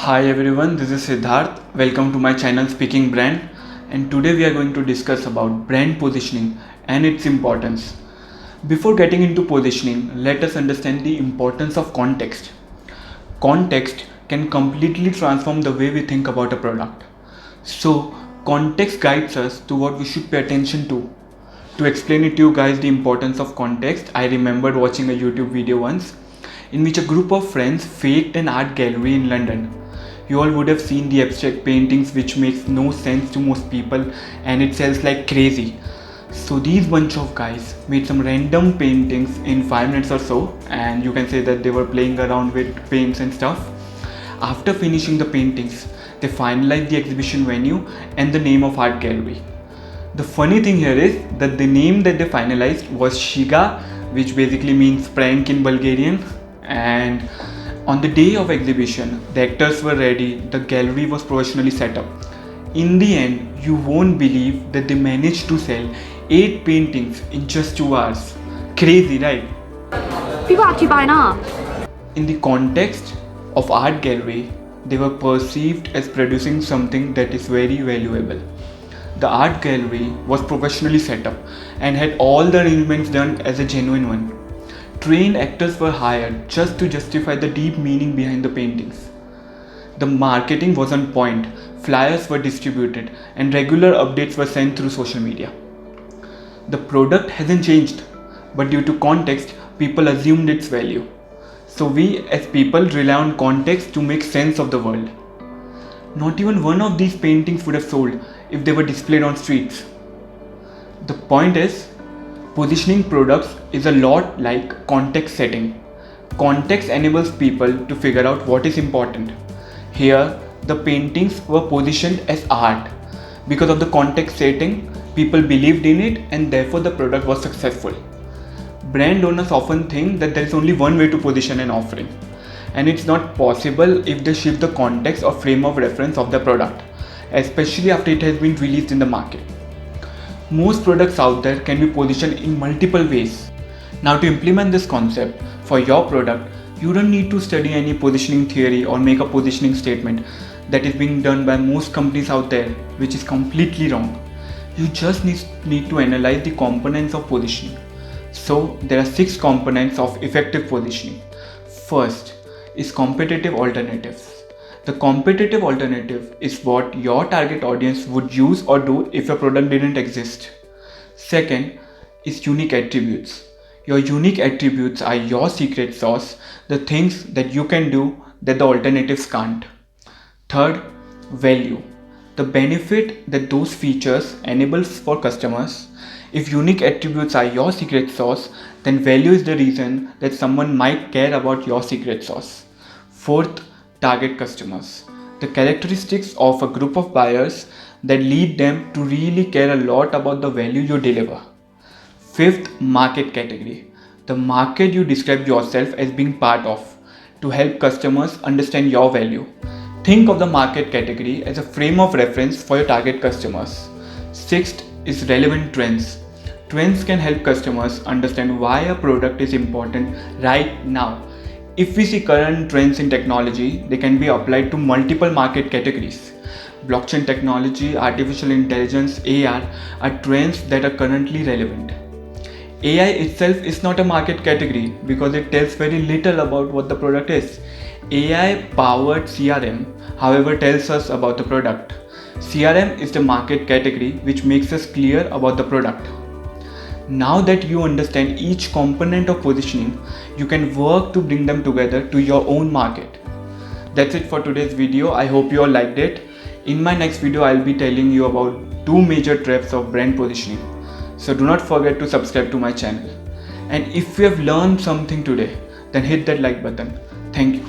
Hi everyone, this is Siddharth. Welcome to my channel Speaking Brand, and today we are going to discuss about brand positioning and its importance. Before getting into positioning, let us understand the importance of context. Context can completely transform the way we think about a product. So, context guides us to what we should pay attention to. To explain it to you guys the importance of context, I remembered watching a YouTube video once in which a group of friends faked an art gallery in London. You all would have seen the abstract paintings which makes no sense to most people and it sells like crazy. So these bunch of guys made some random paintings in 5 minutes or so, and you can say that they were playing around with paints and stuff. After finishing the paintings, they finalized the exhibition venue and the name of art gallery. The funny thing here is that the name that they finalized was Shiga, which basically means prank in Bulgarian. And on the day of exhibition, the actors were ready, the gallery was professionally set up. In the end, you won't believe that they managed to sell 8 paintings in just 2 hours. Crazy, right? People actually buy art. In the context of art gallery, they were perceived as producing something that is very valuable. The art gallery was professionally set up and had all the arrangements done as a genuine one. Trained actors were hired just to justify the deep meaning behind the paintings. The marketing was on point, flyers were distributed, and regular updates were sent through social media. The product hasn't changed, but due to context, people assumed its value. So we as people rely on context to make sense of the world. Not even one of these paintings would have sold if they were displayed on streets. The point is, positioning products is a lot like context setting. Context enables people to figure out what is important. Here, the paintings were positioned as art. Because of the context setting, people believed in it and therefore the product was successful. Brand owners often think that there is only one way to position an offering, and it's not possible if they shift the context or frame of reference of the product, especially after it has been released in the market. Most products out there can be positioned in multiple ways. Now, to implement this concept for your product, you don't need to study any positioning theory or make a positioning statement that is being done by most companies out there, which is completely wrong. You just need to analyze the components of positioning. So, there are 6 components of effective positioning. First is competitive alternatives. The competitive alternative is what your target audience would use or do if your product didn't exist. Second is unique attributes. Your unique attributes are your secret sauce, the things that you can do that the alternatives can't. Third, value. The benefit that those features enables for customers. If unique attributes are your secret sauce, then value is the reason that someone might care about your secret sauce. Fourth, target customers. The characteristics of a group of buyers that lead them to really care a lot about the value you deliver. Fifth, market category. The market you describe yourself as being part of to help customers understand your value. Think of the market category as a frame of reference for your target customers. Sixth is relevant trends. Trends can help customers understand why a product is important right now. If we see current trends in technology, they can be applied to multiple market categories. Blockchain technology, artificial intelligence, AR are trends that are currently relevant. AI itself is not a market category because it tells very little about what the product is. AI powered CRM, however, tells us about the product. CRM is the market category which makes us clear about the product. Now that you understand each component of positioning, you can work to bring them together to your own market. That's it for today's video. I hope you all liked it. In my next video, I'll be telling you about 2 major traps of brand positioning. So do not forget to subscribe to my channel. And if you have learned something today, then hit that like button. Thank you.